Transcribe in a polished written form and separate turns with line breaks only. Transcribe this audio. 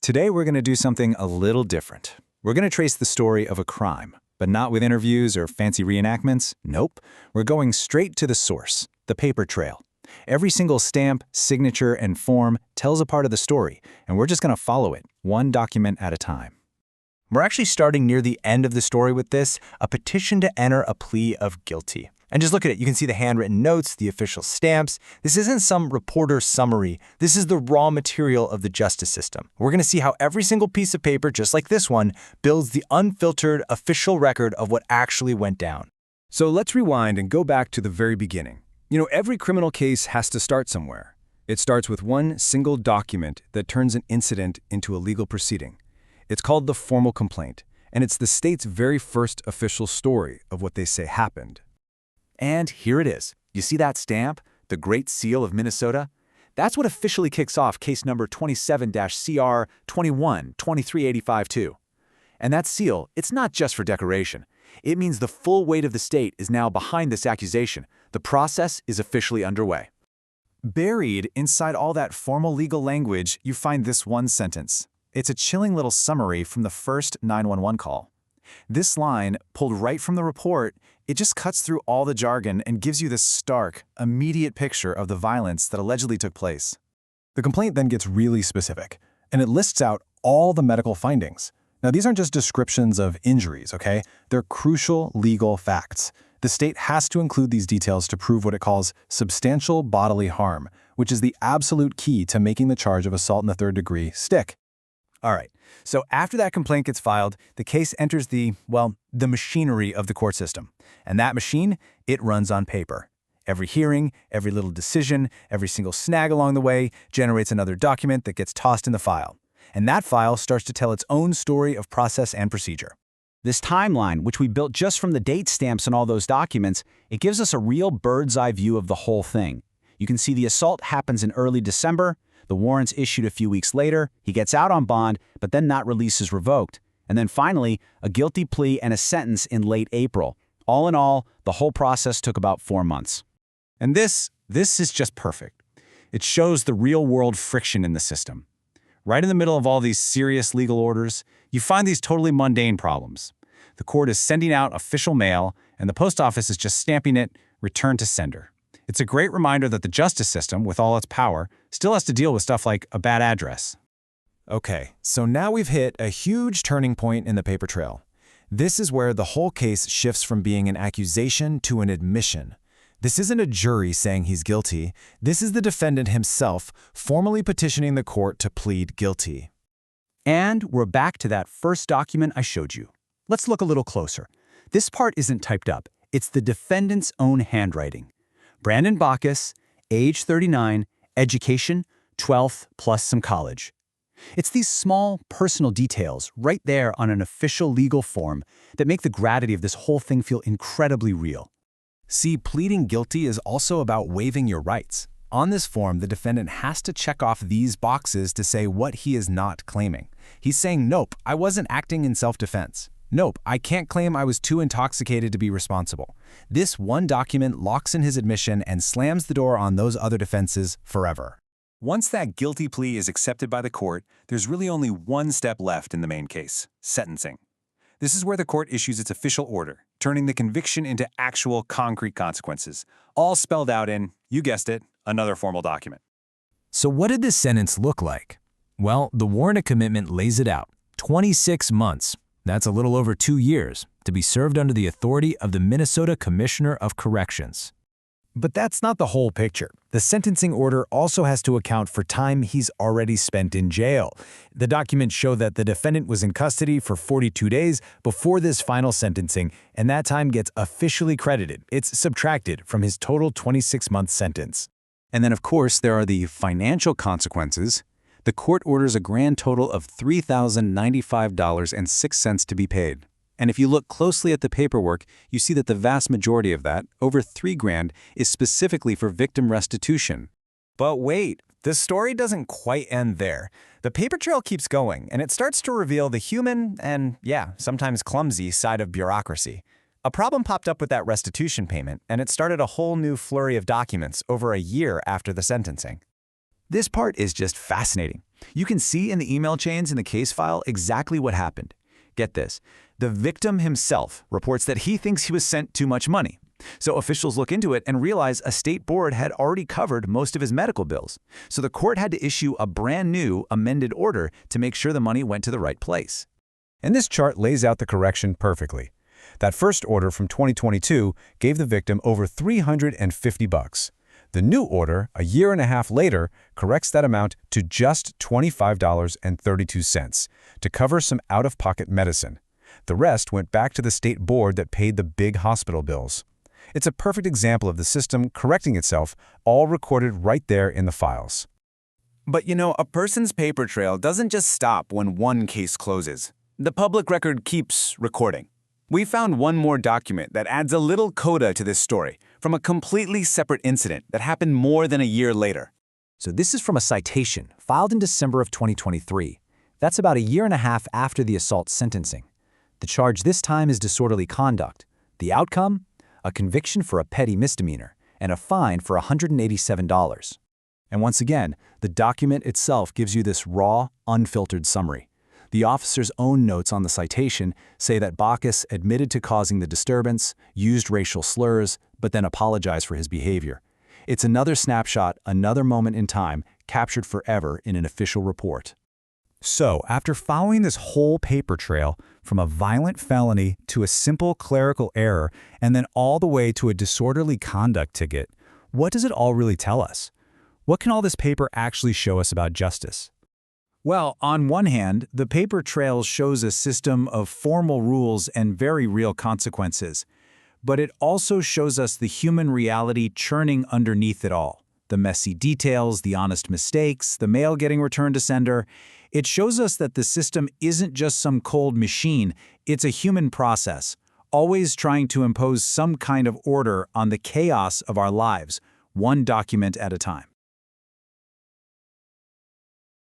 Today we're going to do something a little different. We're going to trace the story of a crime, but not with interviews or fancy reenactments. Nope. We're going straight to the source, the paper trail. Every single stamp, signature, and form tells a part of the story, and we're just going to follow it, one document at a time. We're actually starting near the end of the story with this, a petition to enter a plea of guilty. And just look at it. You can see the handwritten notes, the official stamps. This isn't some reporter summary. This is the raw material of the justice system. We're going to see how every single piece of paper, just like this one, builds the unfiltered official record of what actually went down.
So let's rewind and go back to the very beginning. Every criminal case has to start somewhere. It starts with one single document that turns an incident into a legal proceeding. It's called the formal complaint, and it's the state's very first official story of what they say happened.
And here it is. You see that stamp? The Great Seal of Minnesota? That's what officially kicks off case number 27-CR21-2385-2. And that seal, it's not just for decoration. It means the full weight of the state is now behind this accusation. The process is officially underway. Buried inside all that formal legal language, you find this one sentence. It's a chilling little summary from the first 911 call. This line, pulled right from the report, it just cuts through all the jargon and gives you this stark, immediate picture of the violence that allegedly took place.
The complaint then gets really specific, and it lists out all the medical findings. Now, these aren't just descriptions of injuries, okay? They're crucial legal facts. The state has to include these details to prove what it calls substantial bodily harm, which is the absolute key to making the charge of assault in the third degree stick.
All right, so after that complaint gets filed, the case enters the machinery of the court system. And that machine, it runs on paper. Every hearing, every little decision, every single snag along the way generates another document that gets tossed in the file. And that file starts to tell its own story of process and procedure. This timeline, which we built just from the date stamps and all those documents, it gives us a real bird's-eye view of the whole thing. You can see the assault happens in early December. The warrant's issued a few weeks later, he gets out on bond, but then that release is revoked. And then finally, a guilty plea and a sentence in late April. All in all, the whole process took about 4 months. And this is just perfect. It shows the real-world friction in the system. Right in the middle of all these serious legal orders, you find these totally mundane problems. The court is sending out official mail, and the post office is just stamping it, return to sender. It's a great reminder that the justice system, with all its power, still has to deal with stuff like a bad address.
Okay, so now we've hit a huge turning point in the paper trail. This is where the whole case shifts from being an accusation to an admission. This isn't a jury saying he's guilty. This is the defendant himself formally petitioning the court to plead guilty.
And we're back to that first document I showed you. Let's look a little closer. This part isn't typed up. It's the defendant's own handwriting. Brandon Bacchus, age 39, education, 12th plus some college. It's these small, personal details right there on an official legal form that make the gravity of this whole thing feel incredibly real.
See, pleading guilty is also about waiving your rights. On this form, the defendant has to check off these boxes to say what he is not claiming. He's saying, nope, I wasn't acting in self-defense. Nope, I can't claim I was too intoxicated to be responsible. This one document locks in his admission and slams the door on those other defenses forever.
Once that guilty plea is accepted by the court, there's really only one step left in the main case: sentencing. This is where the court issues its official order, turning the conviction into actual concrete consequences, all spelled out in, you guessed it, another formal document.
So what did this sentence look like? Well, the warrant of commitment lays it out. 26 months. That's a little over 2 years, to be served under the authority of the Minnesota Commissioner of Corrections.
But that's not the whole picture. The sentencing order also has to account for time he's already spent in jail. The documents show that the defendant was in custody for 42 days before this final sentencing, and that time gets officially credited. It's subtracted from his total 26-month sentence.
And then, of course, there are the financial consequences. The court orders a grand total of $3,095.06 to be paid. And if you look closely at the paperwork, you see that the vast majority of that, over $3,000, is specifically for victim restitution.
But wait, the story doesn't quite end there. The paper trail keeps going, and it starts to reveal the human and, sometimes clumsy side of bureaucracy. A problem popped up with that restitution payment, and it started a whole new flurry of documents over a year after the sentencing.
This part is just fascinating. You can see in the email chains in the case file exactly what happened. Get this. The victim himself reports that he thinks he was sent too much money. So officials look into it and realize a state board had already covered most of his medical bills. So the court had to issue a brand new amended order to make sure the money went to the right place.
And this chart lays out the correction perfectly. That first order from 2022 gave the victim over $350. The new order, a year and a half later, corrects that amount to just $25.32 to cover some out-of-pocket medicine. The rest went back to the state board that paid the big hospital bills. It's a perfect example of the system correcting itself, all recorded right there in the files.
But a person's paper trail doesn't just stop when one case closes. The public record keeps recording. We found one more document that adds a little coda to this story from a completely separate incident that happened more than a year later.
So this is from a citation filed in December of 2023. That's about a year and a half after the assault sentencing. The charge this time is disorderly conduct. The outcome? A conviction for a petty misdemeanor and a fine for $187. And once again, the document itself gives you this raw, unfiltered summary. The officer's own notes on the citation say that Bacchus admitted to causing the disturbance, used racial slurs, but then apologized for his behavior. It's another snapshot, another moment in time, captured forever in an official report.
So, after following this whole paper trail, from a violent felony to a simple clerical error, and then all the way to a disorderly conduct ticket, what does it all really tell us? What can all this paper actually show us about justice?
Well, on one hand, the paper trail shows a system of formal rules and very real consequences. But it also shows us the human reality churning underneath it all. The messy details, the honest mistakes, the mail getting returned to sender. It shows us that the system isn't just some cold machine, it's a human process, always trying to impose some kind of order on the chaos of our lives, one document at a time.